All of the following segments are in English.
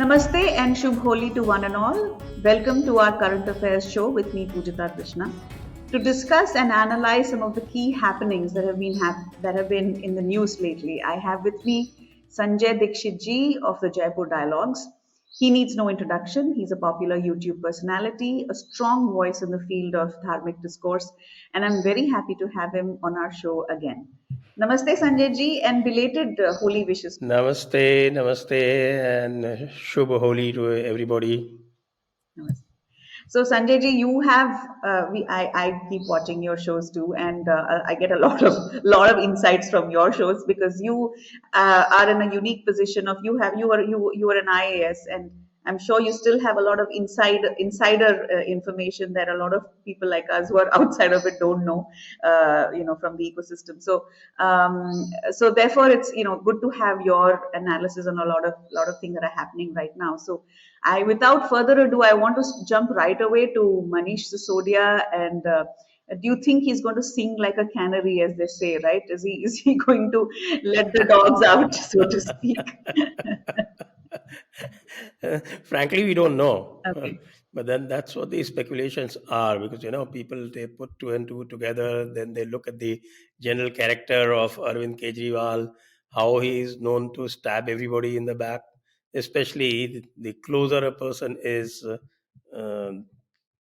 Namaste and Shubh Holi to one and all. Welcome to our current affairs show with me, Pujita Krishna, to discuss and analyze some of the key happenings that have been in the news lately. I have with me Sanjay Dixit ji of the Jaipur Dialogues. He needs no introduction. He's a popular YouTube personality, a strong voice in the field of dharmic discourse, and I'm very happy to have him on our show again. Namaste, Sanjay ji, and belated Holi wishes. Namaste, namaste, and Shubh Holi to everybody. Namaste. So Sanjay ji, you have I keep watching your shows too, and I get a lot of insights from your shows because you are in a unique position of you are an IAS, and I'm sure you still have a lot of insider information that a lot of people like us who are outside of it don't know, from the ecosystem. So therefore, it's good to have your analysis on a lot of things that are happening right now. So without further ado, I want to jump right away to Manish Sisodia. And do you think he's going to sing like a canary, as they say, right? Is he going to let the dogs out, so to speak? Frankly, we don't know. Okay. But then that's what these speculations are because, people, they put two and two together, then they look at the general character of Arvind Kejriwal, how he is known to stab everybody in the back, especially the closer a person is, uh,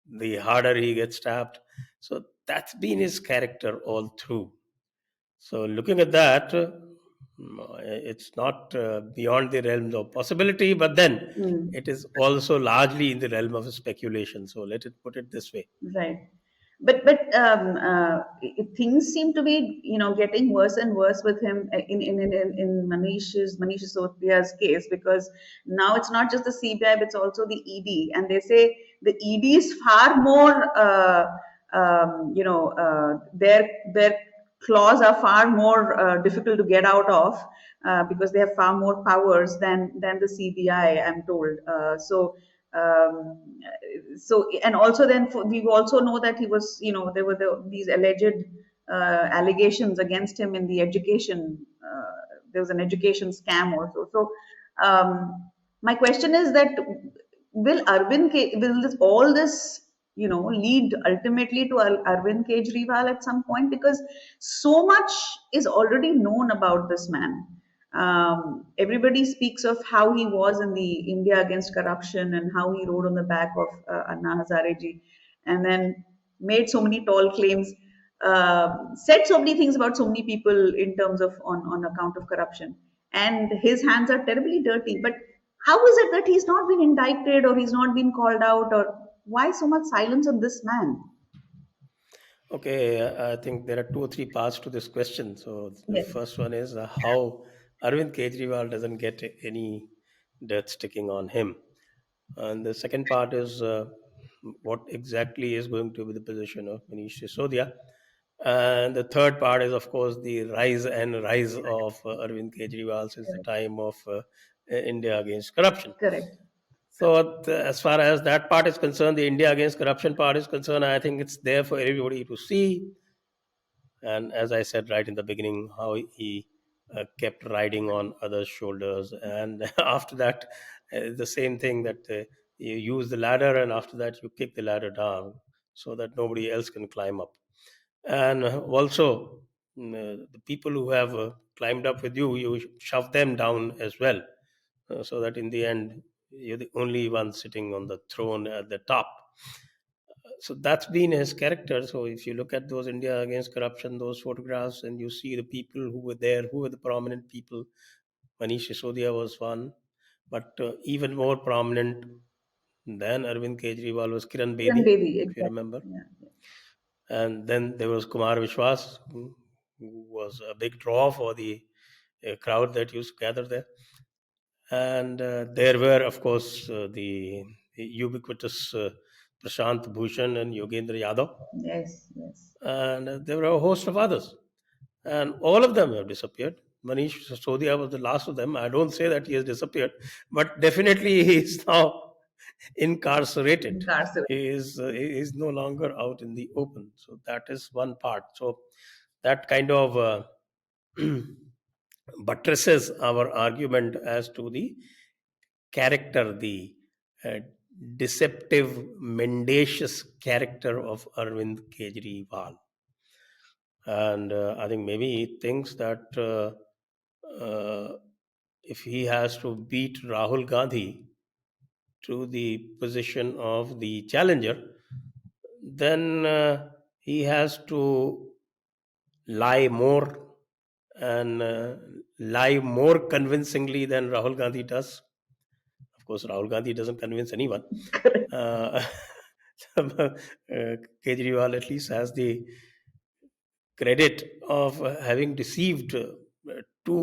the harder he gets stabbed. So that's been his character all through. So, looking at that, it's not beyond the realms of possibility, but then Mm. it is also largely in the realm of speculation. So, let it put it this way. Right. But things seem to be getting worse and worse with him in Manish Sothia's case, because now it's not just the CBI but it's also the ED, and they say the ED is far more their claws are far more difficult to get out of, because they have far more powers than the CBI, I'm told. Um, and also then we also know that he was, there were these alleged allegations against him in the education. There was an education scam also. So my question is that will all this lead ultimately to Arvind Kejriwal at some point, because so much is already known about this man. Everybody speaks of how he was in the India against corruption and how he rode on the back of Anna Hazareji, and then made so many tall claims, said so many things about so many people in terms of on account of corruption, and his hands are terribly dirty. But how is it that he's not been indicted or he's not been called out, or why so much silence on this man? Okay, I think there are two or three parts to this question. So, the Yes, first one is how Arvind Kejriwal doesn't get any death sticking on him. And the second part is what exactly is going to be the position of Manish Sisodia. And the third part is, of course, the rise of Arvind Kejriwal since the correct, time of India against corruption. correct. So, as far as that part is concerned, the India against corruption part is concerned, I think it's there for everybody to see. And as I said right in the beginning, how he kept riding on others' shoulders. And after that, the same thing that you use the ladder, and after that, you kick the ladder down so that nobody else can climb up. And also, the people who have climbed up with you, you shove them down as well, so that in the end, you're the only one sitting on the throne at the top. So that's been his character. So if you look at those India against corruption, those photographs, and you see the people who were there, who were the prominent people, Manish Sisodia was one, but even more prominent than Arvind Kejriwal was Kiran Kiran Bedi, Bedi, if you exactly. remember. Yeah. And then there was Kumar Vishwas, who was a big draw for the crowd that used to gather there. And there were, of course, the ubiquitous Prashant Bhushan and Yogendra Yadav. Yes, yes. And there were a host of others. And all of them have disappeared. Manish Sisodia was the last of them. I don't say that he has disappeared, but definitely he is now incarcerated. Incarcerated. He is no longer out in the open. So that is one part. So that kind of buttresses our argument as to the character, the uh, deceptive, mendacious character of Arvind Kejriwal. And I think maybe he thinks that if he has to beat Rahul Gandhi to the position of the challenger, then he has to lie more and lie more convincingly than Rahul Gandhi does. Of course, Rahul Gandhi doesn't convince anyone. Correct. Uh, Kejriwal at least has the credit of having deceived two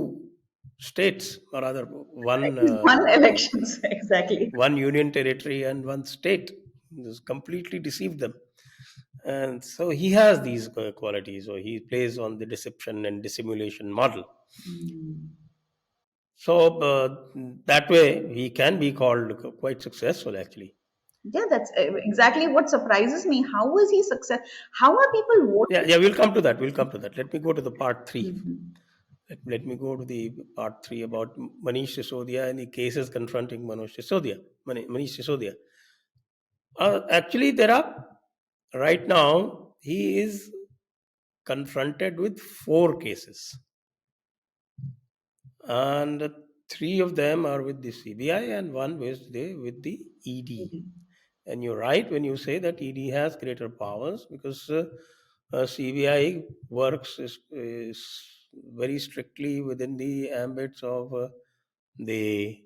states, or rather He's won elections. Exactly. one union territory and one state. He's completely deceived them, and so he has these qualities. So he plays on the deception and dissimulation model. Mm. So that way he can be called quite successful, actually. Yeah, that's exactly what surprises me. How is he success? How are people Yeah, voting? yeah, we'll come to that. We'll come to that. Let me go to the part three. Mhm. Let me go to the part three about Manish Sisodia and the cases confronting Manish Sisodia. Actually, there are right now he is confronted with four cases, and three of them are with the CBI and one with the ED. Mhm. And you're right when you say that ED has greater powers because CBI works is very strictly within the ambits of the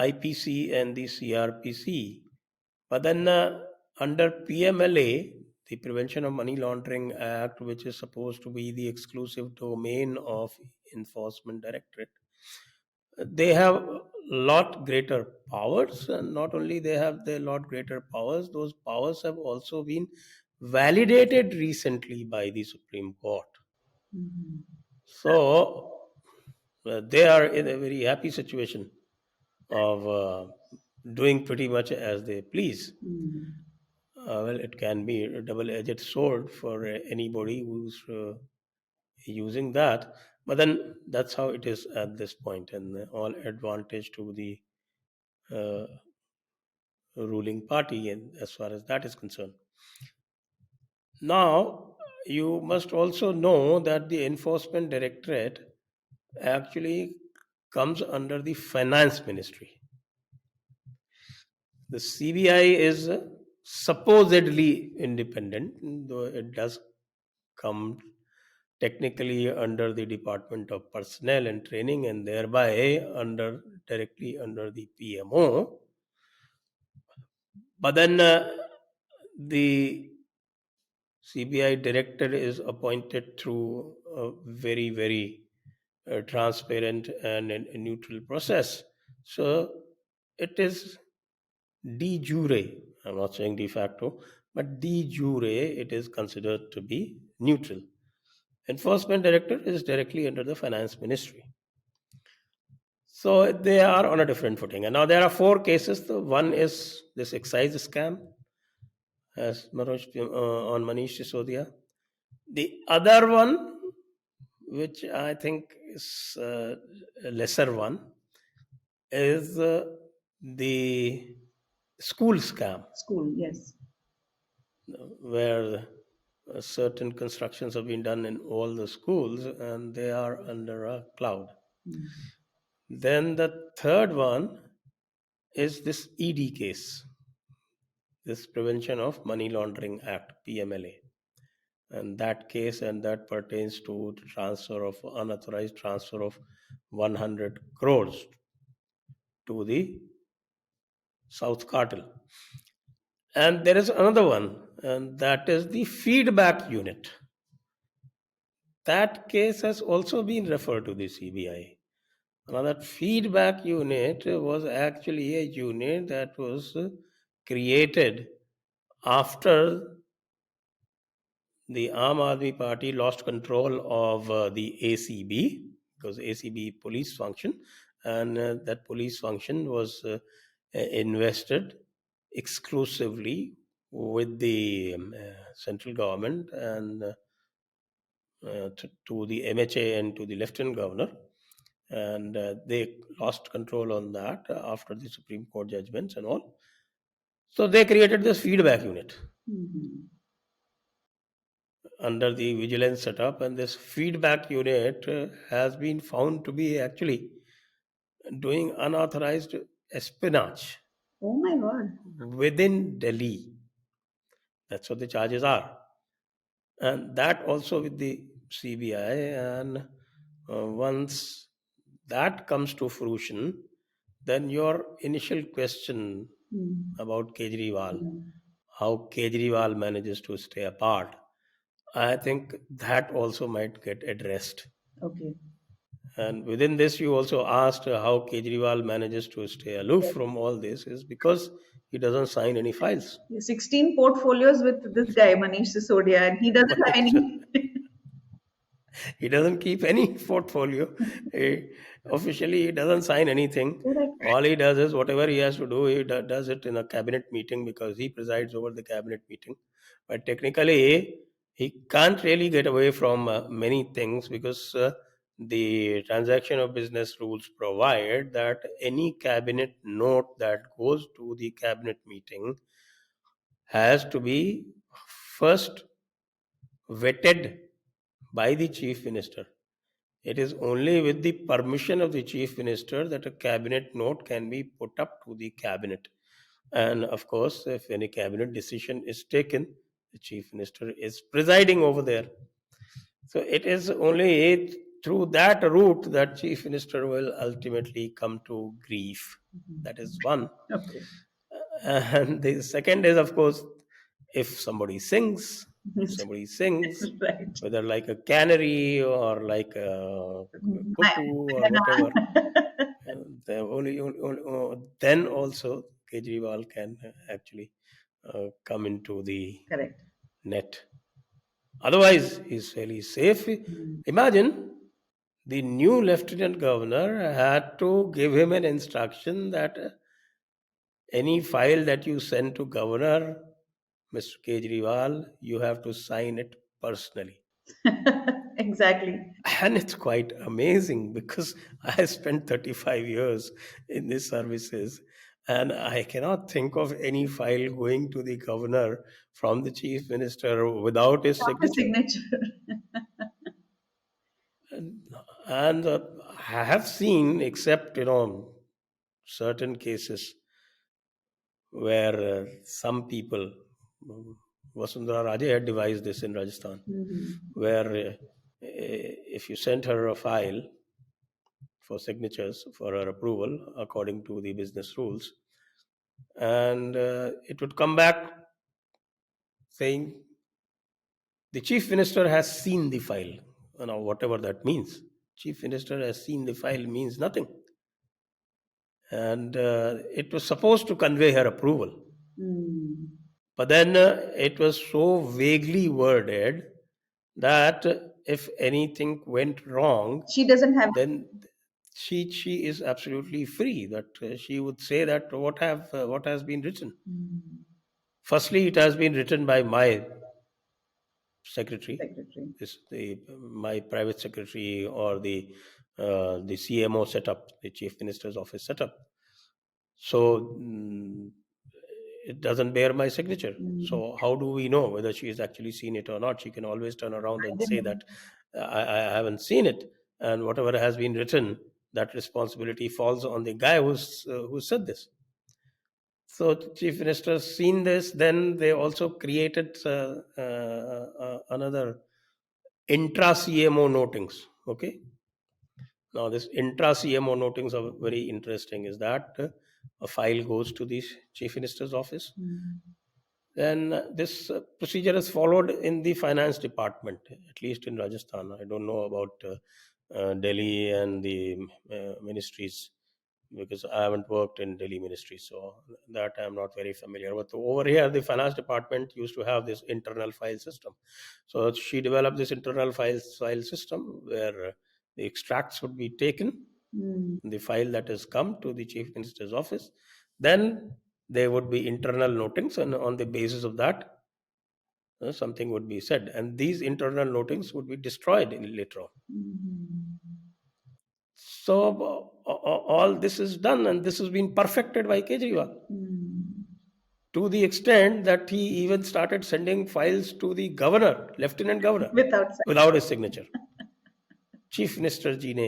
IPC and the CRPC. But then under PMLA, the Prevention of Money Laundering Act, which is supposed to be the exclusive domain of Enforcement Directorate, they have a lot greater powers, and not only they have their lot greater powers, those powers have also been validated recently by the Supreme Court. Mhm. So they are in a very happy situation of doing pretty much as they please. Mhm. Well, it can be a double-edged sword for anybody who's using that, but then that's how it is at this point, and all advantage to the uh, ruling party, and as far as that is concerned. Now, you must also know that the enforcement directorate actually comes under the finance ministry. The CBI is supposedly independent, though it does come technically under the Department of Personnel and Training and thereby directly under the PMO. But then the CBI director is appointed through a very, very transparent and a neutral process. So it is de jure, I'm not saying de facto, but de jure, it is considered to be neutral. Enforcement director is directly under the finance ministry. So they are on a different footing. And now there are four cases. The one is this excise scam, as on Manish Sisodia. The other one, which I think is a lesser one, is the school scam, School, yes. where certain constructions have been done in all the schools and they are under a cloud. Mhm. Then the third one is this ED case, this Prevention of Money Laundering Act, PMLA. And that case, and that pertains to the transfer of unauthorized transfer of 100 crores to the South Cartel. And there is another one, and that is the feedback unit. That case has also been referred to the CBI. Now, that feedback unit was actually a unit that was created after the Aam Aadmi Party lost control of the ACB, because ACB police function, and that police function was invested exclusively with the central government and to the MHA and to the lieutenant governor. and they lost control on that after the Supreme Court judgments and all. So they created this feedback unit Mhm. under the vigilance setup, and this feedback unit has been found to be actually doing unauthorized espionage Oh my God. within Delhi. That's what the charges are, and that also with the CBI. And once that comes to fruition, then your initial question Mm. about Kejriwal, Mm. how Kejriwal manages to stay apart, I think that also might get addressed. Okay. And within this, you also asked how Kejriwal manages to stay aloof Yes. from all this is because he doesn't sign any files. Yeah, 16 portfolios with this guy, Manish Sisodia, and he doesn't have Manish, any. he doesn't keep any portfolio. He, officially, he doesn't sign anything. Correct. All he does is whatever he has to do, he does it in a cabinet meeting because he presides over the cabinet meeting. But technically, he can't really get away from many things because the transaction of business rules provide that any cabinet note that goes to the cabinet meeting has to be first vetted by the chief minister. It is only with the permission of the chief minister that a cabinet note can be put up to the cabinet. And of course, if any cabinet decision is taken, the chief minister is presiding over there. So it is only through that route that chief minister will ultimately come to grief. That is one. Okay. And the second is, of course, if somebody sings, Right. whether like a canary or like a My, cuckoo or whatever, then also Kejriwal can actually come into the correct. net. Otherwise, he's fairly safe. Mm. Imagine the new lieutenant governor had to give him an instruction that any file that you send to governor, Mr. Kejriwal, you have to sign it personally. Exactly. And it's quite amazing because I spent 35 years in these services and I cannot think of any file going to the governor from the chief minister without his Not a signature. signature. And I have seen, except, certain cases where some people, Vasundhara Raje had devised this in Rajasthan, Mhm. where if you sent her a file for signatures for her approval according to the business rules, and it would come back saying the chief minister has seen the file. Now, whatever that means, chief minister has seen the file means nothing, and it was supposed to convey her approval. Mm. But then it was so vaguely worded that if anything went wrong, She doesn't have. then she is absolutely free. That she would say that what has been written. Mm. Firstly, it has been written by my secretary, Secretary. this the my private secretary or the CMO setup, the chief minister's office setup. So it doesn't bear my signature. Mm. So how do we know whether she has actually seen it or not? She can always turn around I and didn't say know. that I haven't seen it, and whatever has been written, that responsibility falls on the guy who said this. So the chief minister seen this, then they also created another intra CMO notings. Okay, now this intra CMO notings are very interesting. Is that a file goes to the chief minister's office, Mm. then this procedure is followed in the finance department, at least in Rajasthan. I don't know about Delhi and the ministries because I haven't worked in Delhi ministry, so that I'm not very familiar. But over here, the finance department used to have this internal file system. So she developed this internal file system where the extracts would be taken, Mm. the file that has come to the chief minister's office. Then there would be internal notings, and on the basis of that, something would be said. And these internal notings would be destroyed later on. Mhm. So all this is done, and this has been perfected by Kejriwal Mm. to the extent that he even started sending files to the governor, lieutenant governor, Without without his signature. Chief minister ji ने,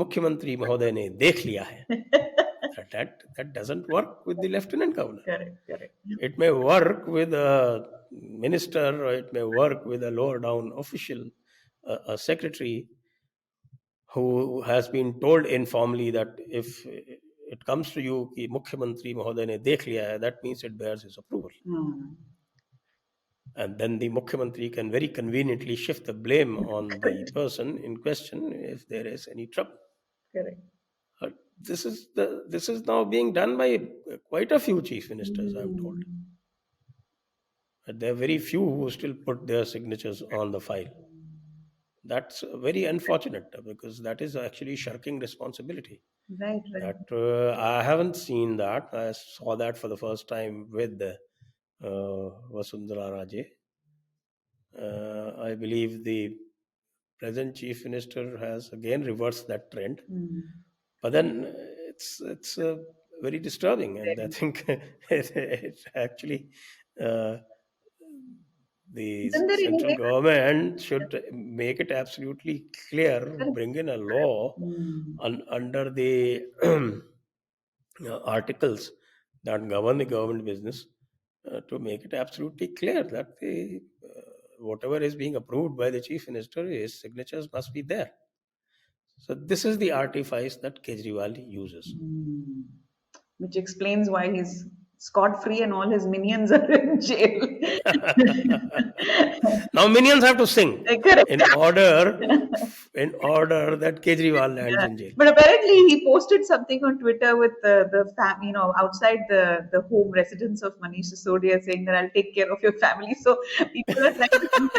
मुख्यमंत्री महोदय ने देख लिया है. That doesn't work with the lieutenant governor. correct, correct. It may work with a minister, or it may work with a lower down official, a secretary who has been told informally that if it comes to you कि मुख्यमंत्री महोदय ने देख लिया है, that means it bears his approval. Mm. And then the Mukhyamantri can very conveniently shift the blame on the Correct, person in question if there is any trouble. correct. This is now being done by quite a few chief ministers, I'm told. Mm. But there are very few who still put their signatures on the file. That's very unfortunate because that is actually shirking responsibility. Right, right. That I haven't seen that. I saw that for the first time with Vasundhara Raje. I believe the present chief minister has again reversed that trend. Mm. But then it's very disturbing, and I Very. think it actually uh, the Isn't there any central way? government should make it absolutely clear, Correct. bring in a law Mm. under the articles that govern the government business to make it absolutely clear that the whatever is being approved by the chief minister, his signatures must be there. So this is the artifice that Kejriwal uses. Mm. Which explains why he's scot free and all his minions are in jail. Now minions have to sing Correct. in order in order that Kejriwal lands Yeah. in jail. But apparently he posted something on Twitter with outside the home residence of Manish Sisodia saying that I'll take care of your family. So people are trying to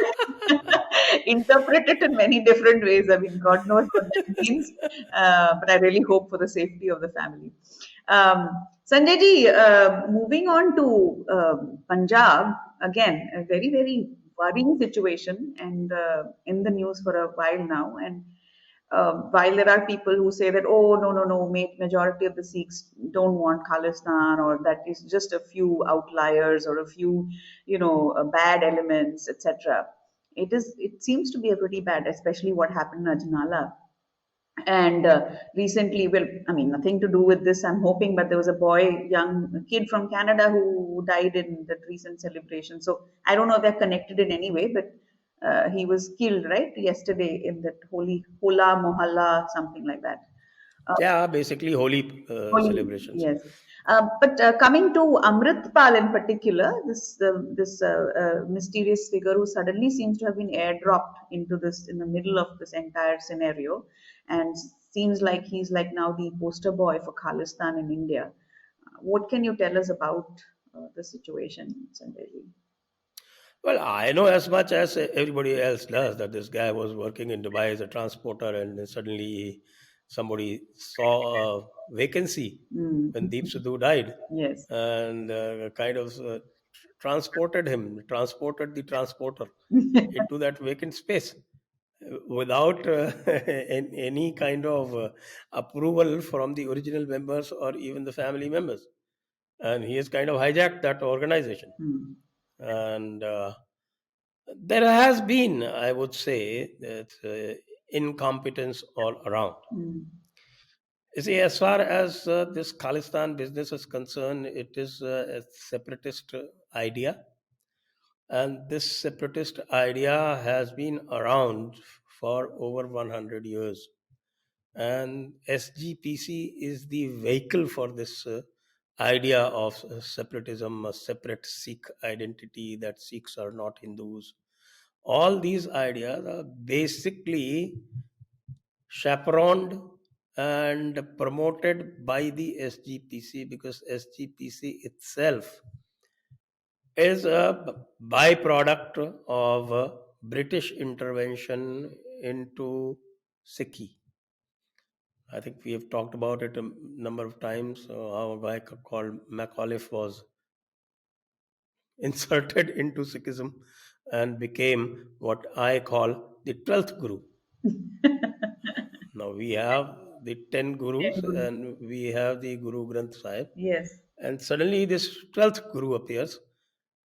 interpret it in many different ways. I mean, God knows what that means. But I really hope for the safety of the family. Sanjay ji, moving on to Punjab, again, a very, very worrying situation and in the news for a while now. And while there are people who say that, oh, no, no, no, majority of the Sikhs don't want Khalistan, or that is just a few outliers or a few, bad elements, etc. It seems to be a pretty bad, especially what happened in Ajnala. And recently, well, I mean, nothing to do with this, I'm hoping, but there was a young kid from Canada who died in that recent celebration. So I don't know if they're connected in any way, but he was killed, right, yesterday in that holy Hola Mohalla, something like that. Yeah, basically holy Holy, celebrations. yes. But coming to Amritpal in particular, this mysterious figure who suddenly seems to have been airdropped into this in the middle of this entire scenario, and seems like he's like now the poster boy for Khalistan in India. What can you tell us about the situation, Sanjay ji? Well, I know as much as everybody else does that this guy was working in Dubai as a transporter, and then suddenly somebody saw a vacancy Mm. when Deep Sidhu died, Yes. and kind of transported the transporter into that vacant space without any kind of approval from the original members or even the family members. And he has kind of hijacked that organization. Mm. And there has been, I would say, that incompetence all around. Mm. You see, as far as this Khalistan business is concerned, it is a separatist idea. And this separatist idea has been around for over 100 years. And SGPC is the vehicle for this idea of separatism, a separate Sikh identity, that Sikhs are not Hindus. All these ideas are basically chaperoned and promoted by the SGPC, because SGPC itself is a byproduct of British intervention into Sikhi. I think we have talked about it a number of times. How a guy called MacAuliffe was inserted into Sikhism and became what I call the 12th Guru. Now we have the 10 Ten gurus, guru. and we have the Guru Granth Sahib. Yes. And suddenly this 12th guru appears,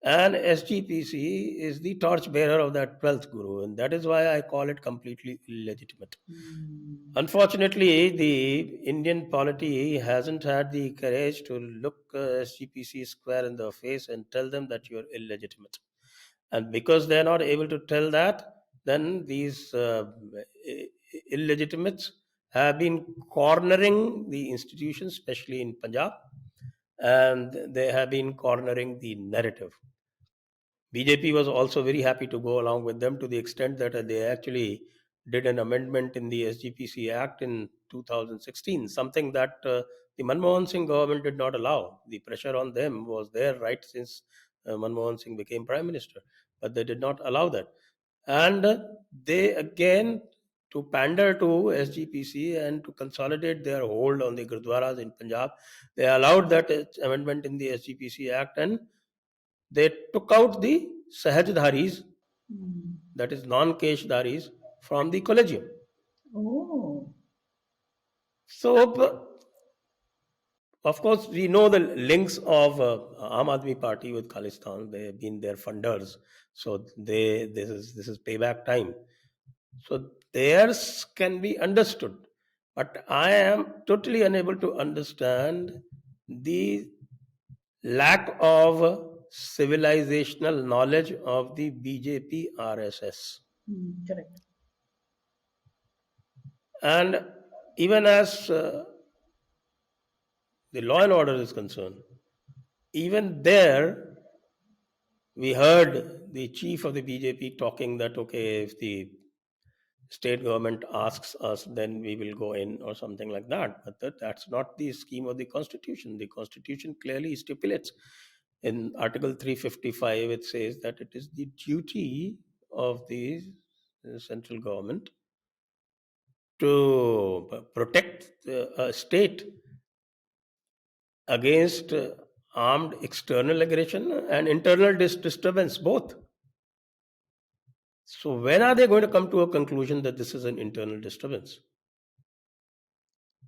and SGPC is the torchbearer of that 12th guru, and that is why I call it completely illegitimate. Mm. Unfortunately, the Indian polity hasn't had the courage to look SGPC square in the face and tell them that you're illegitimate. And because they're not able to tell that, then these illegitimates have been cornering the institutions, especially in Punjab, and they have been cornering the narrative. BJP was also very happy to go along with them to the extent that they actually did an amendment in the SGPC Act in 2016, something that the Manmohan Singh government did not allow. The pressure on them was there right since Manmohan Singh became Prime Minister, but they did not allow that. And they again, to pander to SGPC and to consolidate their hold on the Gurdwaras in Punjab, they allowed that amendment in the SGPC Act, and they took out the Sahajdharis, Mm. that is non-Keshdharis, from the collegium. Oh. So, of course, we know the links of Aam Aadmi Party with Khalistan. They have been their funders, so this is payback time. So theirs can be understood, but I am totally unable to understand the lack of civilizational knowledge of the BJP RSS. Mm. Correct. And even as the law and order is concerned, even there, we heard the chief of the BJP talking that, okay, if the state government asks us, then we will go in or something like that. But that's not the scheme of the Constitution. The Constitution clearly stipulates in Article 355, it says that it is the duty of the central government to protect a state against armed external aggression and internal disturbance, both. So, when are they going to come to a conclusion that this is an internal disturbance?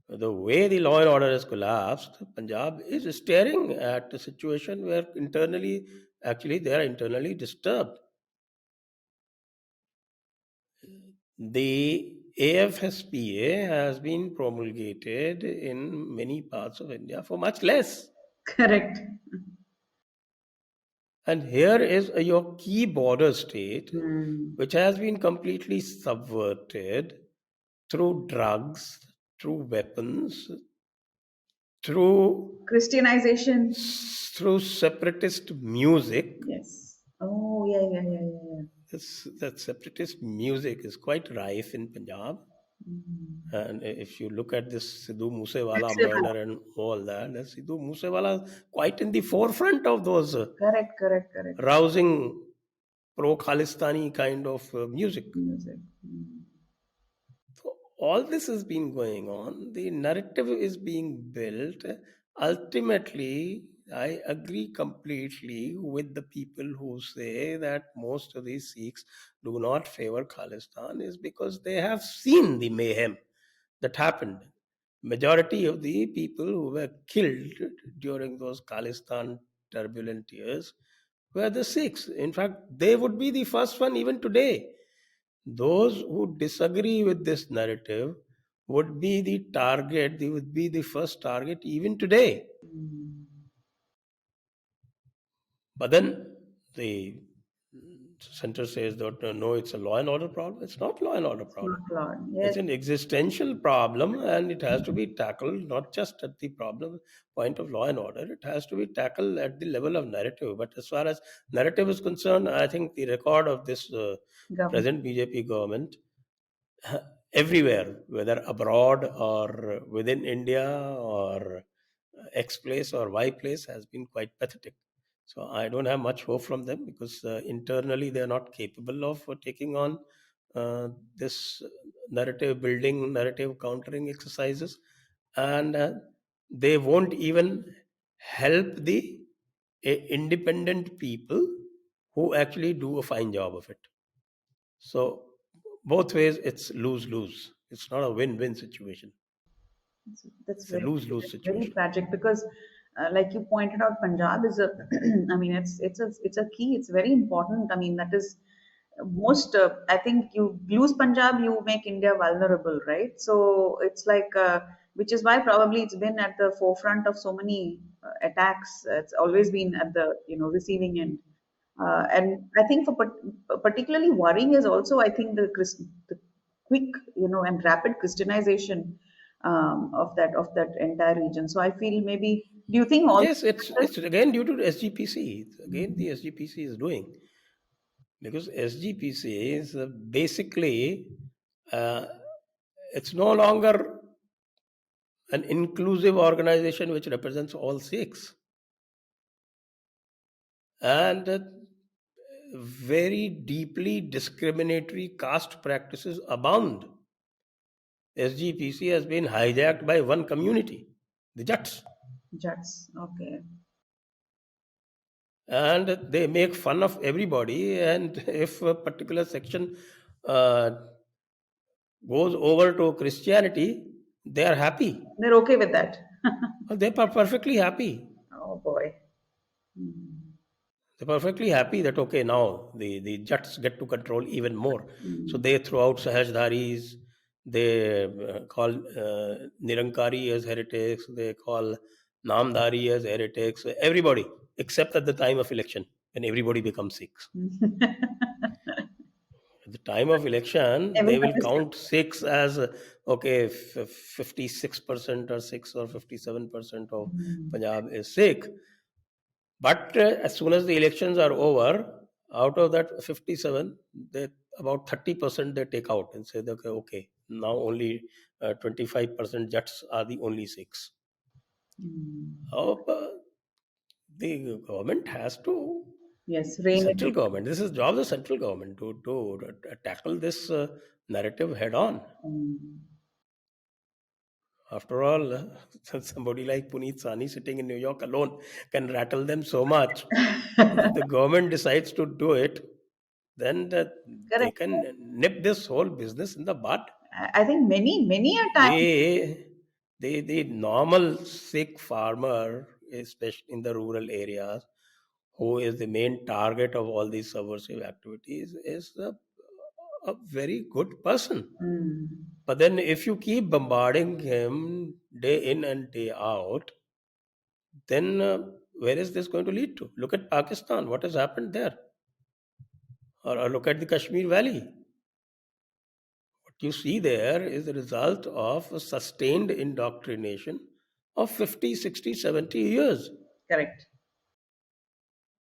The way the law and order has collapsed, Punjab is staring at a situation where internally, actually, they are internally disturbed. The AFSPA has been promulgated in many parts of India for much less. Correct. And here is your key border state, Mm. which has been completely subverted through drugs, through weapons, through Christianization. separatist music. Yes. Oh, yeah, yeah, yeah, yeah, yeah. That separatist music is quite rife in Punjab. Mm. And if you look at this Sidhu Moosewala Flexible. murder and all that, Sidhu Moosewala is quite in the forefront of those Correct, correct, correct. rousing pro Khalistani kind of music. Music. Mm. So all this has been going on. The narrative is being built. Ultimately, I agree completely with the people who say that most of these Sikhs do not favor Khalistan is because they have seen the mayhem that happened. Majority of the people who were killed during those Khalistan turbulent years were the Sikhs. In fact, they would be the first one even today. Those who disagree with this narrative would be the target, they would be the first target even today. Mm. But then the center says that no, it's a law and order problem. It's not law and order It's not problem. flawed. It's Yes. an existential problem, and it has to be tackled not just at the problem point of law and order. It has to be tackled at the level of narrative. But as far as narrative is concerned, I think the record of this Government. present BJP government everywhere, whether abroad or within India or X place or Y place, has been quite pathetic. So I don't have much hope from them because internally they are not capable of taking on this narrative building, narrative countering exercises, and they won't even help the independent people who actually do a fine job of it. So both ways, it's lose lose. It's not a win win situation. That's It's a very, lose lose that's very situation. tragic because, like you pointed out, Punjab is a, I mean, it's a key. It's very important. I mean, that is most. I think you lose Punjab, you make India vulnerable, right? So it's like, which is why probably it's been at the forefront of so many attacks. It's always been at the receiving end. And I think particularly worrying is also, I think, the quick, and rapid Christianization of that entire region. So I feel maybe, do you think all Yes, these factors? it's again due to SGPC. It's again, Mhm. the SGPC is doing, because SGPC is basically, uh, it's no longer an inclusive organization which represents all Sikhs, and very deeply discriminatory caste practices abound. SGPC has been hijacked by one community, the Jats, Jats. Okay. and they make fun of everybody. And if a particular section uh, goes over to Christianity, they are happy. They're okay with that. They are perfectly happy. Oh boy. Mm. They're perfectly happy that okay, now the Jats get to control even more. So Mm. they throw out Sahajdaris, they call Nirankari as heretics, they call Namdari as heretics, everybody, except at the time of election when everybody becomes Sikhs. At the time of election, they Everyone will is. count Sikhs as okay, 56% or 6 or 57% of Mm. Punjab is Sikh. But as soon as the elections are over, out of that 57, they about 30% they take out and say, okay, okay, now only 25% Jats are the only Sikhs. Mm. Oh, but the government has to, Yes, the rain central it. government, this is job of the central government to tackle this narrative head on. Mm. After all, somebody like Puneet Sani sitting in New York alone can rattle them so much. And if the government decides to do it, then they Correct. can nip this whole business in the bud. I think many a time. The normal Sikh farmer, especially in the rural areas, who is the main target of all these subversive activities, is a very good person. Mm. But then, if you keep bombarding him day in and day out, then where is this going to lead to? Look at Pakistan. What has happened there? Or look at the Kashmir Valley. What you see there is the result of a sustained indoctrination of 50, 60, 70 years. Correct.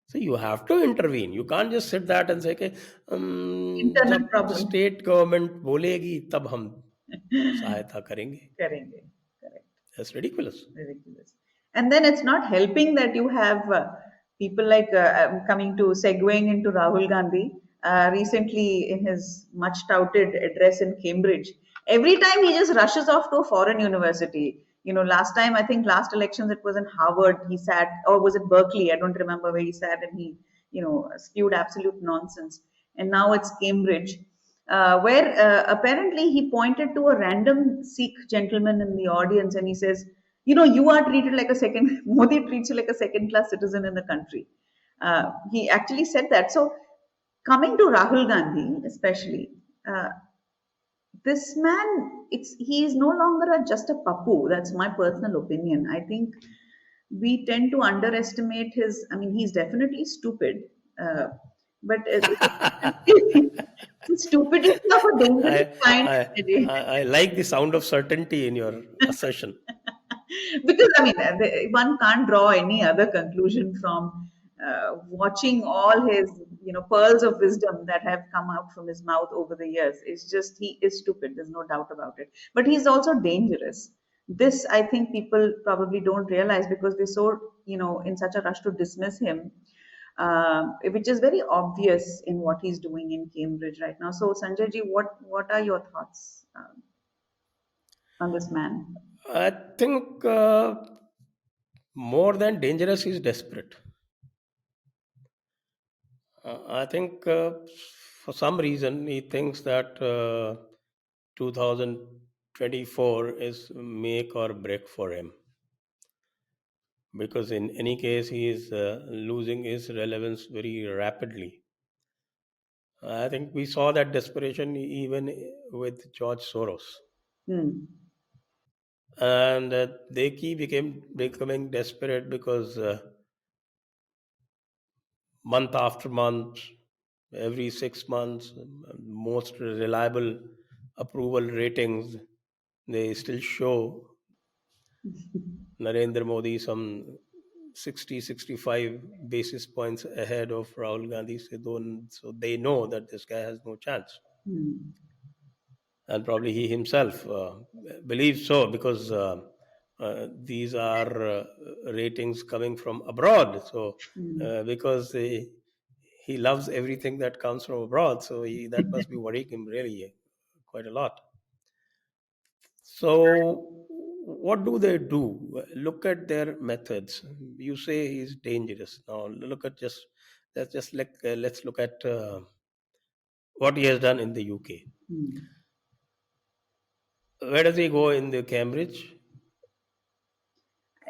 So you have to intervene. You can't just sit that and say, okay, Internal जब problem. state government बोलेगी तब हम सहायता करेंगे. Correct. Correct. That's ridiculous. Ridiculous. And then it's not helping that you have people like coming to segueing into Rahul Gandhi recently in his much touted address in Cambridge. Every time he just rushes off to a foreign university. Last time, I think last elections it was in Harvard. He sat, or was it Berkeley? I don't remember where he sat, and he, spewed absolute nonsense. And now it's Cambridge, where apparently he pointed to a random Sikh gentleman in the audience and he says, you are treated like a second, Modi treats you like a second class citizen in the country. He actually said that. So, coming to Rahul Gandhi, especially, this man, he is no longer just a Pappu. That's my personal opinion. I think we tend to underestimate his. I mean, he's definitely stupid, uh, but stupidity of a dangerous I, kind. I, I like the sound of certainty in your assertion. Because I mean, one can't draw any other conclusion from watching all his, pearls of wisdom that have come out from his mouth over the years. It's just he is stupid. There's no doubt about it. But he's also dangerous. This I think people probably don't realize because we're so, in such a rush to dismiss him, which is very obvious in what he's doing in Cambridge right now. So Sanjay ji, what are your thoughts on this man? I think more than dangerous, he's desperate. I think for some reason he thinks that 2027 24 is make or break for him, because in any case he is losing his relevance very rapidly. I think we saw that desperation even with George Soros, Hmm. and they keep becoming desperate because month after month, every 6 months, most reliable approval ratings, they still show Narendra Modi some 60, 65 basis points ahead of Rahul Gandhi. So they know that this guy has no chance. Hmm. And probably he himself believes so, because these are ratings coming from abroad. So Hmm. because he loves everything that comes from abroad, so that must be worrying him really quite a lot. So what do they do? Look at their methods. You say he's dangerous. Now look at just let's just let's look at what he has done in the UK. Hmm. Where does he go in the Cambridge?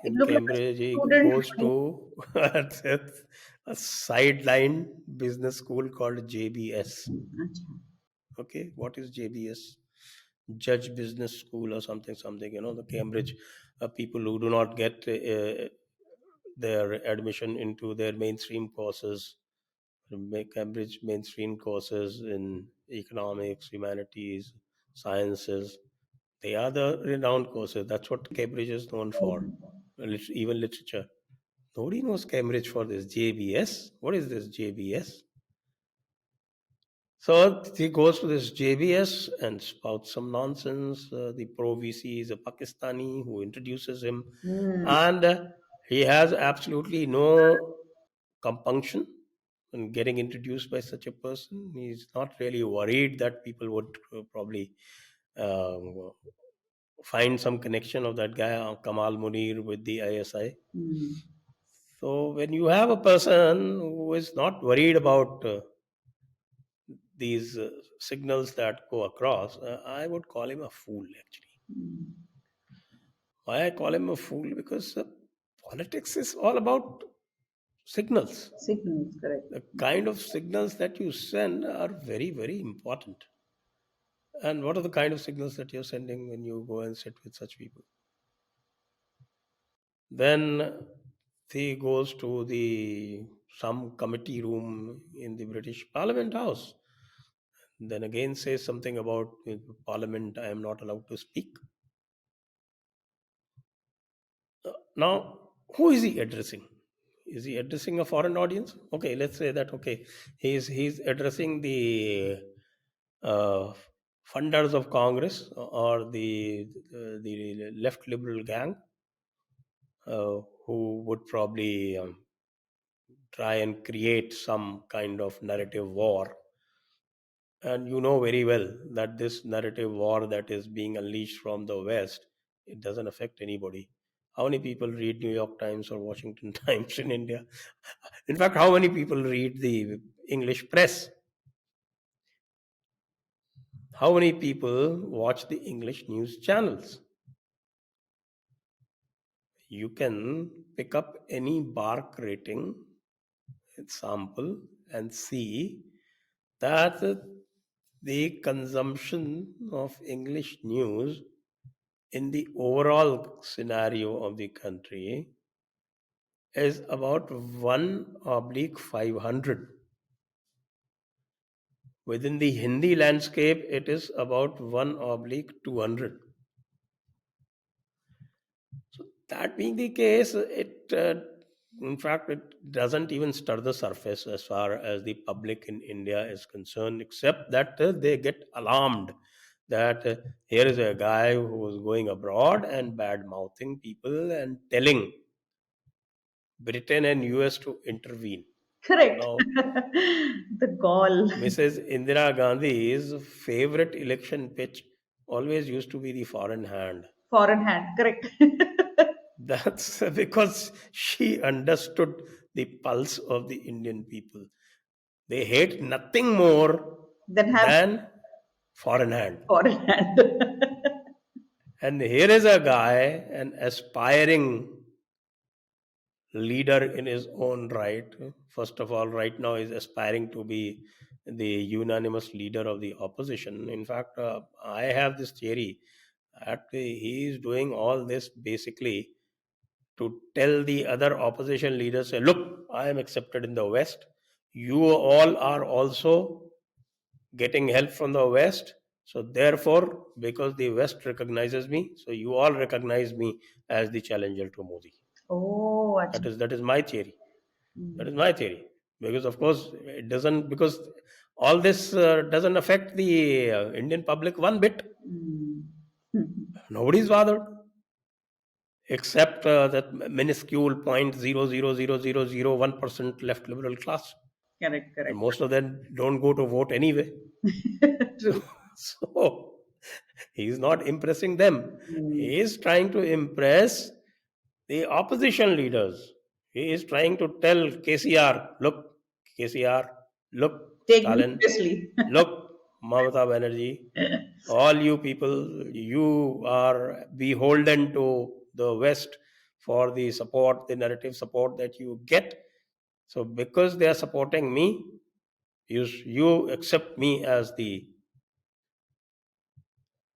It In looked like a Cambridge, he student goes fight. to a sideline business school called JBS. Acha. Okay, what is JBS? Judge Business School or something, something. The Cambridge people who do not get their admission into their mainstream courses, Cambridge mainstream courses in economics, humanities, sciences. They are the renowned courses. That's what Cambridge is known for. Even literature. Nobody knows Cambridge for this JBS. What is this JBS? So he goes to this JBS and spouts some nonsense. The pro VC is a Pakistani who introduces him, Hmm. and he has absolutely no compunction in getting introduced by such a person. He's not really worried that people would probably uh, find some connection of that guy Kamal Munir with the ISI. Hmm. So when you have a person who is not worried about these signals that go across, I would call him a fool actually. Hmm. Why I call him a fool? Because politics is all about signals. Signals, correct. The kind of signals that you send are very, very important. And what are the kind of signals that you're sending when you go and sit with such people? Then he goes to the some committee room in the British Parliament House. Then again says something about Parliament. I am not allowed to speak. Now, who is he addressing? Is he addressing a foreign audience? Okay, let's say that. Okay, he's addressing the uh, funders of Congress or the left liberal gang who would probably try and create some kind of narrative war. And you know very well that this narrative war that is being unleashed from the West, it doesn't affect anybody. How many people read New York Times or Washington Times in India? In fact, how many people read the English press? How many people watch the English news channels? You can pick up any bark rating sample and see that the consumption of English news in the overall scenario of the country is about 1 oblique 500. Within the Hindi landscape, it is about 1 oblique 200. So that being the case, in fact, it doesn't even stir the surface as far as the public in India is concerned, except that they get alarmed that here is a guy who is going abroad and bad mouthing people and telling Britain and US to intervene. Correct. Now, The gall. Mrs. Indira Gandhi's favorite election pitch always used to be the foreign hand. Foreign hand, correct. That's because she understood the pulse of the Indian people. They hate nothing more Then have than foreign hand. foreign hand. And here is a guy, an aspiring leader in his own right. First of all, right now is aspiring to be the unanimous leader of the opposition. In fact, I have this theory that he is doing all this basically to tell the other opposition leaders, say, look, I am accepted in the West. You all are also getting help from the West. So therefore, because the West recognizes me, so you all recognize me as the challenger to Modi. Oh, acha. That is my theory. That is Hmm. my theory. Because of course it doesn't, because all this doesn't affect the Indian public one bit. Hmm. Nobody's bothered, except that minuscule 0.0000001% left liberal class, Correct, and correct. most of them don't go to vote anyway. So, True. so he's not impressing them. Hmm. He is trying to impress the opposition leaders. He is trying to tell KCR, look, KCR, look, Take me Stalin, seriously. look, Mamata Banerjee, all you people, you are beholden to the West for the support, the narrative support that you get. So, because they are supporting me, you accept me as the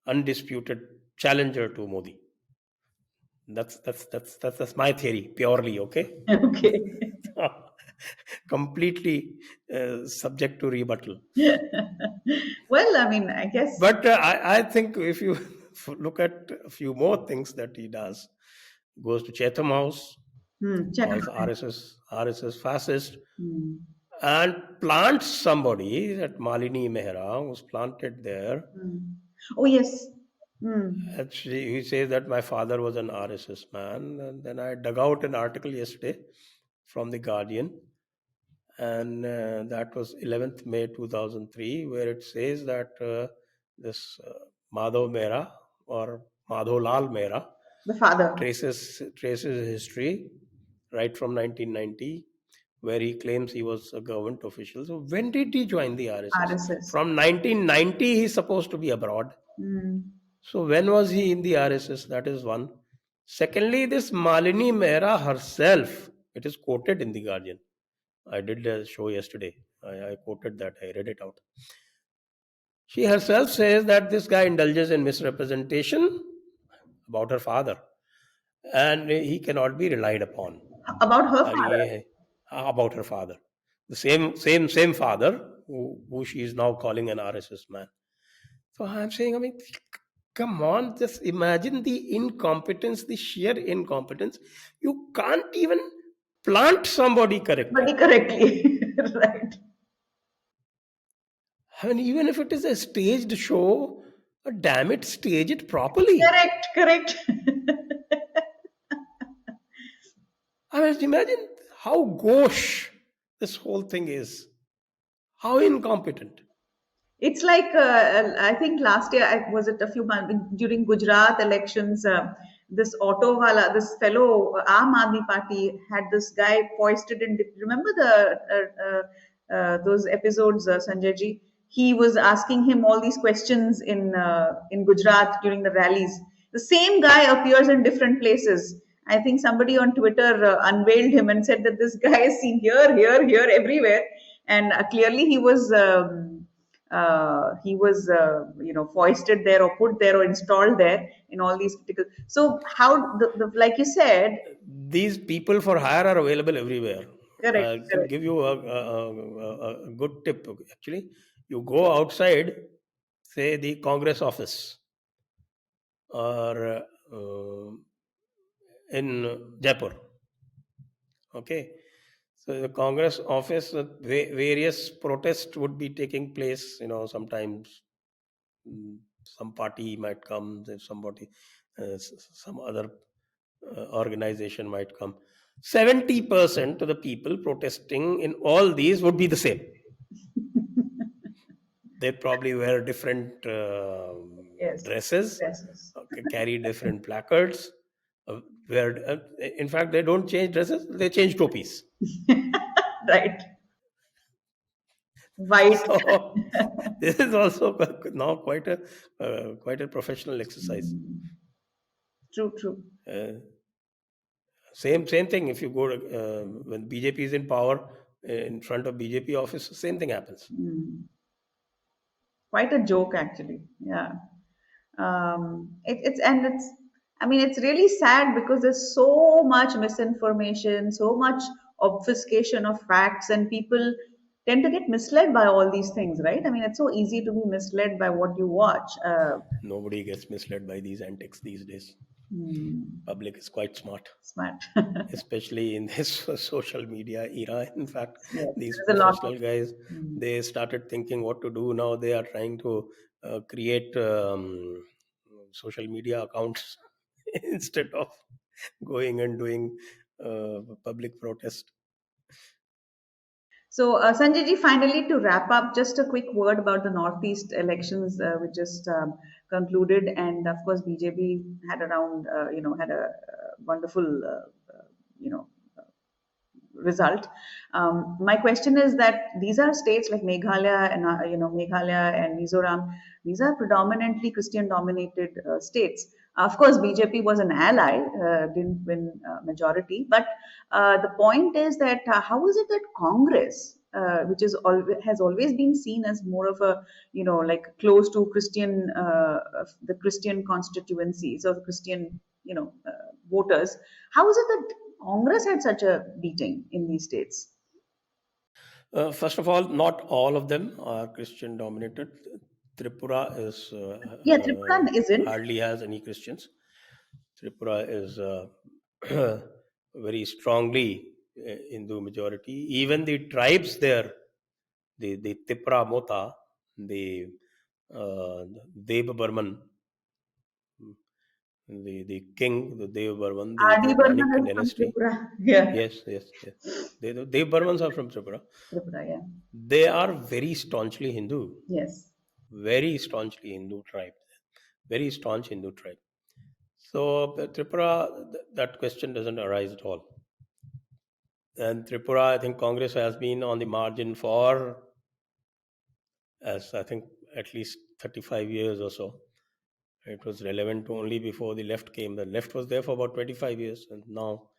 undisputed challenger to Modi. That's my theory purely. Okay. Okay. Completely subject to rebuttal. Well, I mean, I guess. But I think if you look at a few more things that he does, goes to Chatham House, Hmm. calls Chatham. RSS fascist, Hmm. and plants somebody, that Malini Mehra was planted there. Hmm. Oh, yes. Hmm. Actually, he says that my father was an RSS man. And then I dug out an article yesterday from the Guardian, and that was 11th May 2003, where it says that this Madhav Mehra, or Madhav Lal Mehra, The father. traces history right from 1990, where he claims he was a government official. So when did he join the RSS? RSS. From 1990, he's supposed to be abroad. Hmm. So when was he in the RSS? That is one. Secondly, this Malini Mehra herself, it is quoted in the Guardian. I did a show yesterday. I quoted that. I read it out. She herself says that this guy indulges in misrepresentation about her father, and he cannot be relied upon. About her And father. about her father, the same father who she is now calling an RSS man. So I'm saying, I mean, come on, just imagine the incompetence, the sheer incompetence. You can't even plant somebody But correctly. correctly. Right. I mean, even if it is a staged show, damn it, stage it properly. Correct, correct. I mean, imagine how gauche this whole thing is. How incompetent. It's like I think last year, was it a few months during Gujarat elections? This auto wala, this fellow Aam Aadmi Party had this guy foisted in. Remember those episodes, Sanjay ji? He was asking him all these questions in Gujarat during the rallies. The same guy appears in different places. I think somebody on Twitter unveiled him and said that this guy is seen here, here, here, everywhere, and clearly he was foisted there or put there or installed there in all these particular. So how like you said, These people for hire are available everywhere. correct, I can correct. give you a good tip. Actually, you go outside, say the Congress office, or in Jaipur. Okay, so the Congress office, various protests would be taking place. Sometimes some party might come, if somebody, some other organization might come. 70% of the people protesting in all these would be the same. They probably wear different Yes, dresses, yes, yes. carry different placards. In fact, they don't change dresses; they change topis. Right. White. So this is also now quite a professional exercise. True, true. Uh, same thing. If you go to, when BJP is in power, in front of BJP office, same thing happens. Mm. Quite a joke, actually. Yeah. It's and it's. I mean, it's really sad because there's so much misinformation, so much obfuscation of facts, and people tend to get misled by all these things, right? I mean, it's so easy to be misled by what you watch. Nobody gets misled by these antics these days. Hmm, Public is quite smart, smart. especially in this social media era. In fact, Yes, these there's a lot of. professional guys, Hmm. they started thinking what to do. Now they are trying to create social media accounts instead of going and doing public protest. So, Sanjay ji, finally, to wrap up, just a quick word about the Northeast elections, which just concluded, and of course, BJP had around, had a wonderful, you know, result. My question is that these are states like Meghalaya and Meghalaya and Mizoram. These are predominantly Christian-dominated states. Of course, BJP was an ally, didn't win majority, but the point is that how is it that Congress, which has always been seen as more of a like close to Christian, the Christian constituencies or the Christian voters, how is it that Congress had such a beating in these states? First of all, not all of them are Christian dominated. Tripura is Yeah, Tripura isn't. hardly has any Christians. Tripura is very strongly Hindu majority. Even the tribes there, the Tipra Mota, the Dev Burman, the king, the Dev Burman, R.D. the Burman Manik is from dynasty. Tripura. Yeah, Yes, yes, yes. The Dev Burmans are from Tripura. Tripura. Yeah. They are very staunchly Hindu, Yes. very staunchly Hindu tribe, very staunch Hindu tribe. So Tripura, that question doesn't arise at all. And Tripura, I think Congress has been on the margin for, as I think, at least 35 years or so. It was relevant only before the left came. The left was there for about 25 years, and now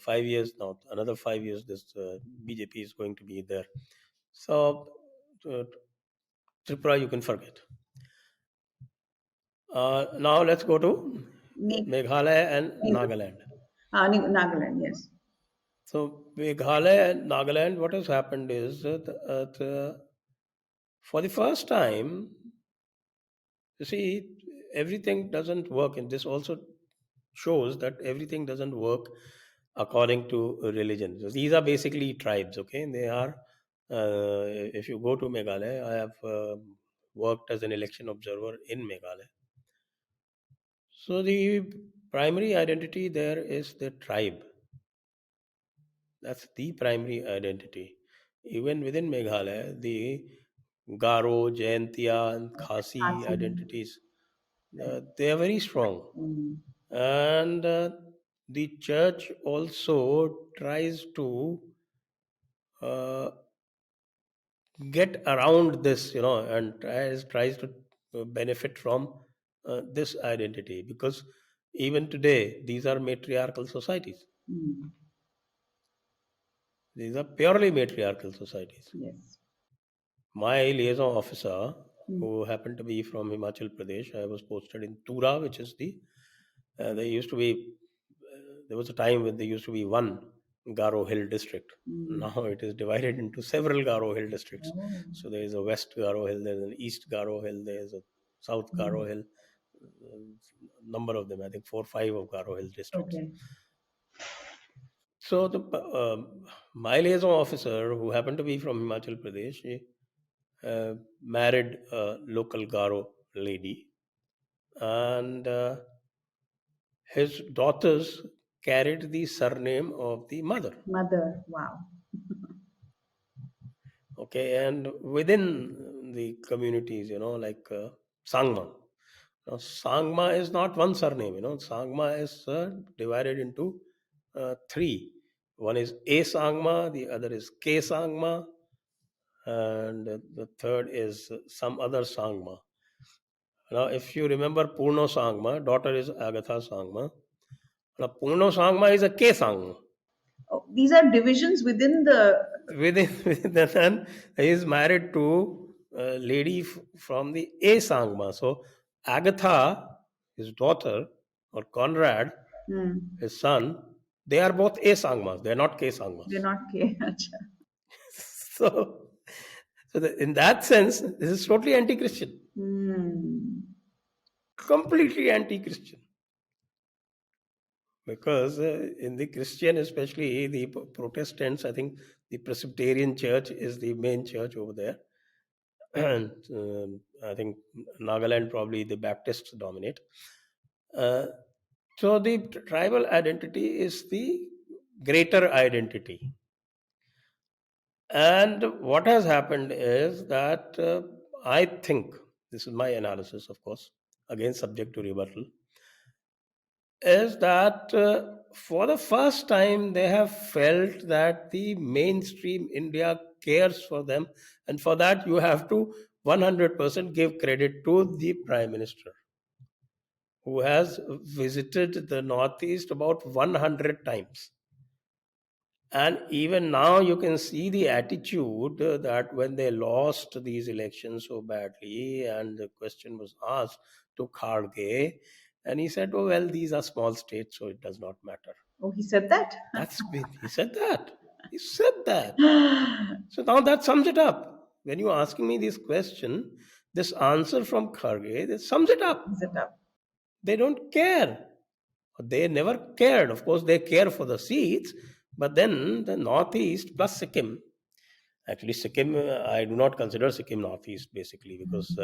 5 years, now another 5 years, this BJP is going to be there. So uh, Tripura, you can forget. Now let's go to Meg- Meghalaya and Nagaland. Nagaland. Yes. So Meghalaya and Nagaland, what has happened is that for the first time, you see, everything doesn't work, and this also shows that everything doesn't work according to religion. So these are basically tribes, okay? And they are, if you go to Meghalaya, I have worked as an election observer in Meghalaya. So the primary identity there is the tribe. That's the primary identity. Even within Meghalaya, the Garo, Jaintia, and Khasi Kasi. identities, Right. they are very strong. Mm. And the church also tries to uh, get around this, and tries to benefit from this identity, because even today, these are matriarchal societies. Mm. These are purely matriarchal societies. Yes. My liaison officer, Mm. who happened to be from Himachal Pradesh, I was posted in Tura, which is there used to be, there was a time when there used to be one Garo Hill district. Mm. Now it is divided into several Garo Hill districts. Oh. So there is a West Garo Hill, there is an East Garo Hill, there is a South Mm. Garo Hill, number of them, I think 4 or 5 of Garo Hill districts. Okay. So my liaison officer, who happened to be from Himachal Pradesh, he married a local Garo lady, and his daughters carried the surname of the mother. Mother. Wow. Okay, and within the communities, like Sangma. Now, Sangma is not one surname. Sangma is divided into three. One is A Sangma, the other is K Sangma, and the third is some other Sangma. Now, if you remember Purno Sangma, daughter is Agatha Sangma. Now, Purno Sangma is a K Sangma. Oh, these are divisions within the. Within the son, he is married to a lady from the A Sangma. So, Agatha, his daughter, or Conrad, Hmm, his son, they are both A Sangmas. They are not K they're Sangmas. not K. Acha. So, in that sense, this is totally anti-Christian, Hmm. completely anti-Christian. Because in the Christian, especially the Protestants, I think the Presbyterian Church is the main church over there, and I think Nagaland probably the Baptists dominate. Uh, so the tribal identity is the greater identity. And what has happened is that I think, this is my analysis, of course, again subject to rebuttal, is that for the first time they have felt that the mainstream India cares for them, and for that you have to 100% give credit to the Prime Minister, who has visited the Northeast about 100 times. And even now, you can see the attitude that when they lost these elections so badly, and the question was asked to Kharge, and he said, "Oh well, these are small states, so it does not matter." Oh, he said that. That's been he said that. He said that. So now that sums it up. When you're asking me this question, this answer from Kharge, this sums it up. Is it up? They don't care. They never cared. Of course, they care for the seats, but then the Northeast plus Sikkim. Actually, Sikkim, I do not consider Sikkim Northeast basically because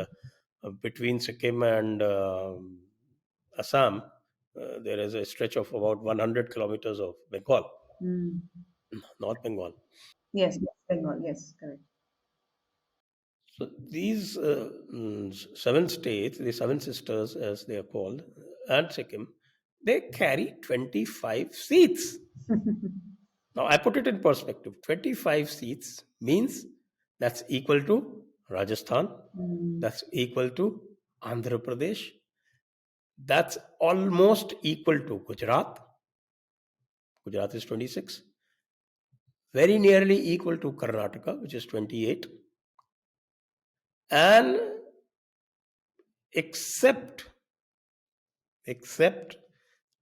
between Sikkim and Assam, there is a stretch of about 100 kilometers of Bengal, Hmm. North Bengal. Yes, yes, Bengal. Yes, correct. So these seven states, the seven sisters as they are called, and Sikkim, they carry 25 seats. Now, I put it in perspective 25 seats means that's equal to Rajasthan, Hmm. that's equal to Andhra Pradesh, that's almost equal to Gujarat. Gujarat is 26, very nearly equal to Karnataka, which is 28, and except except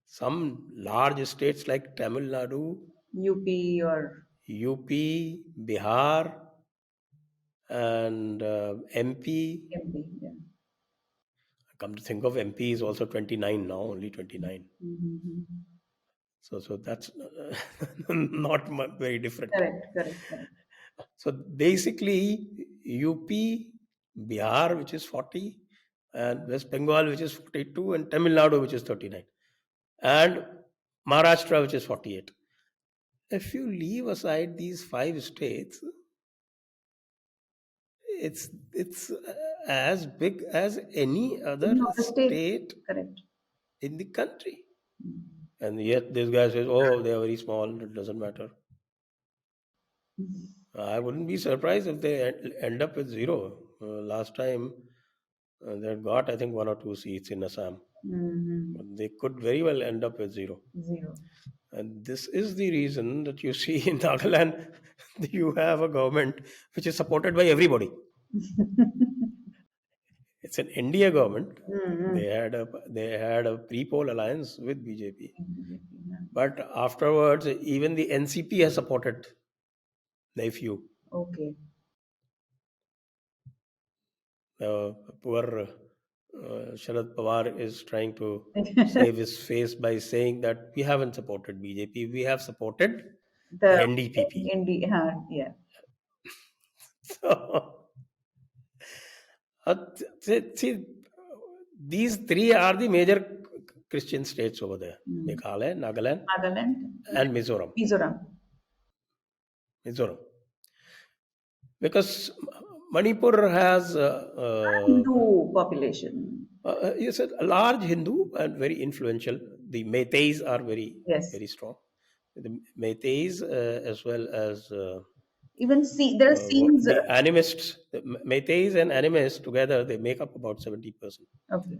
some large states like Tamil Nadu, UP or UP, Bihar, and MP. MP. Yeah. Come to think of, MP is also 29 now, only 29. Mm-hmm. So that's not very different. Correct, correct, correct. So basically, UP, Bihar, which is 40, and West Bengal, which is 42, and Tamil Nadu, which is 39, and Maharashtra, which is 48. If you leave aside these five states, it's as big as any In other other state. state Correct. in the country. And yet this guy says, "Oh, they are very small. It doesn't matter." I wouldn't be surprised if they end up with zero. Last time they had got, I think, one or two seats in Assam. Mm-hmm. They could very well end up with zero. Zero. And this is the reason that you see in Nagaland, you have a government which is supported by everybody. It's an India government. Mm-hmm. They had a pre-poll alliance with BJP, Yeah. but afterwards, even the NCP has supported the few. Okay. Poor Sharad Pawar is trying to save his face by saying that we haven't supported BJP, we have supported The NDPP. India, yeah. So, see, these three are the major Christian states over there: Mm. Meghalaya, Nagaland, Nagaland, and Mizoram. Mizoram. Mizoram. Because Manipur has Hindu population. yes, a large Hindu and very influential. The Meiteis are very, Yes. very strong. The Meiteis, as well as Even see, there are scenes. The animists, the Meiteis and animists together, they make up about 70% Okay.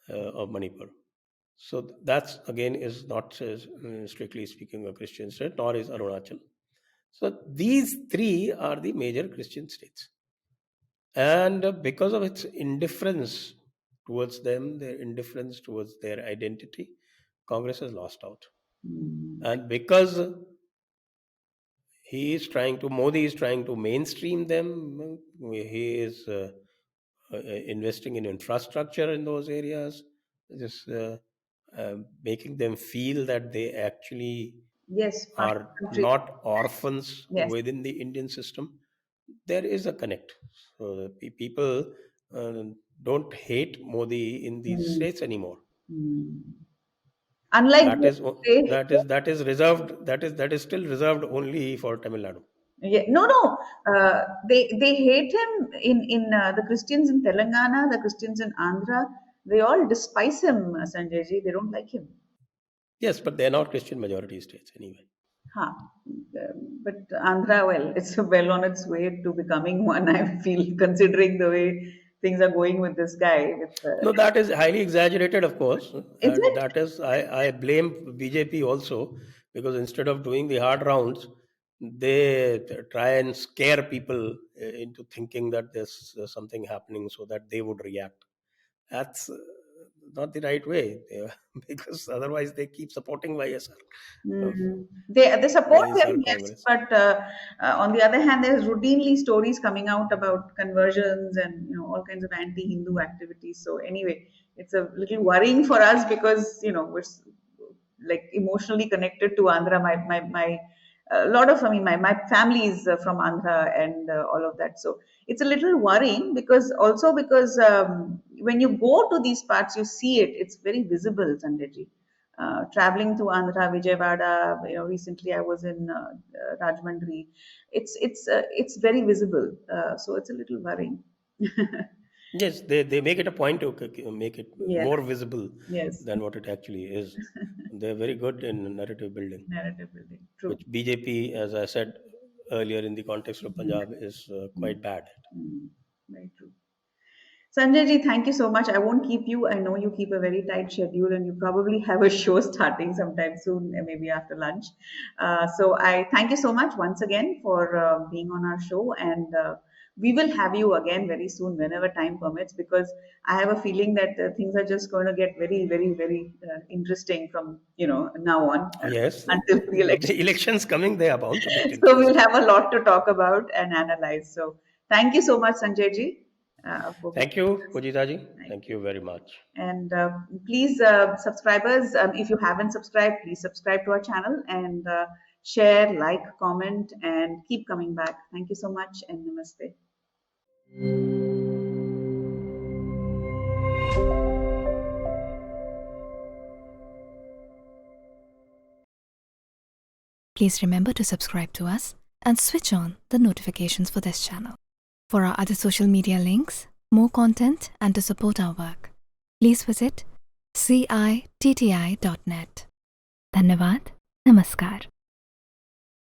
of Manipur. So that's again is not strictly speaking a Christian state, nor is Arunachal. So these three are the major Christian states, and because of its indifference towards them, their indifference towards their identity, Congress has lost out. Mm. And because Modi is trying to mainstream them. He is investing in infrastructure in those areas, just making them feel that they actually Yes, part are of the country. not orphans Yes. within the Indian system. There is a connect. So the people uh, don't hate Modi in these Mm. states anymore. Mm. Unlike That is they, that is reserved. That is still reserved only for Tamil Nadu. yeah, no, no, they hate him in the Christians in Telangana, the Christians in Andhra. They all despise him, Sanjay ji. They don't like him. Yes, but they are not Christian majority states anyway. Huh. But Andhra, well, it's well on its way to becoming one. I feel, considering the way things are going with this guy. With No, that is highly exaggerated, of course, is and it? that is I blame BJP also, because instead of doing the hard rounds, they try and scare people into thinking that there's something happening so that they would react. That's not the right way, because otherwise they keep supporting YSR, uh, They support YSR him, yes, Congress. but on the other hand, there's routinely stories coming out about conversions and all kinds of anti-Hindu activities. So anyway, it's a little worrying for us because we're like emotionally connected to Andhra. My a lot of, I mean, my family is from Andhra and all of that. So it's a little worrying because also because when you go to these parts, you see it. It's very visible, Sanjay. Traveling to Andhra, Vijayawada, recently I was in Rajmandri. It's very visible, so it's a little worrying. Yes, they make it a point to make it Yeah. more visible Yes. than what it actually is. They're very good in narrative building, Narrative building. True. which BJP, as I said earlier in the context of Mm, Punjab, is mm, quite bad at. mm. Very true. Sanjay ji, thank you so much. I won't keep you. I know you keep a very tight schedule and you probably have a show starting sometime soon, maybe after lunch. So I thank you so much once again for being on our show. And we will have you again very soon, whenever time permits, because I have a feeling that things are just going to get very, very, very interesting from, now on Yes, until the with election. the elections coming, they are bound to get So we'll interesting. have a lot to talk about and analyze. So thank you so much, Sanjay ji, for being Thank you, with us. Pujita ji. Thank Thank you. you very much. And please, subscribers, if you haven't subscribed, please subscribe to our channel and share, like, comment, and keep coming back. Thank you so much and namaste. Please remember to subscribe to us and switch on the notifications for this channel. For our other social media links, more content, and to support our work, please visit citti.net. Dhanyavad. Namaskar.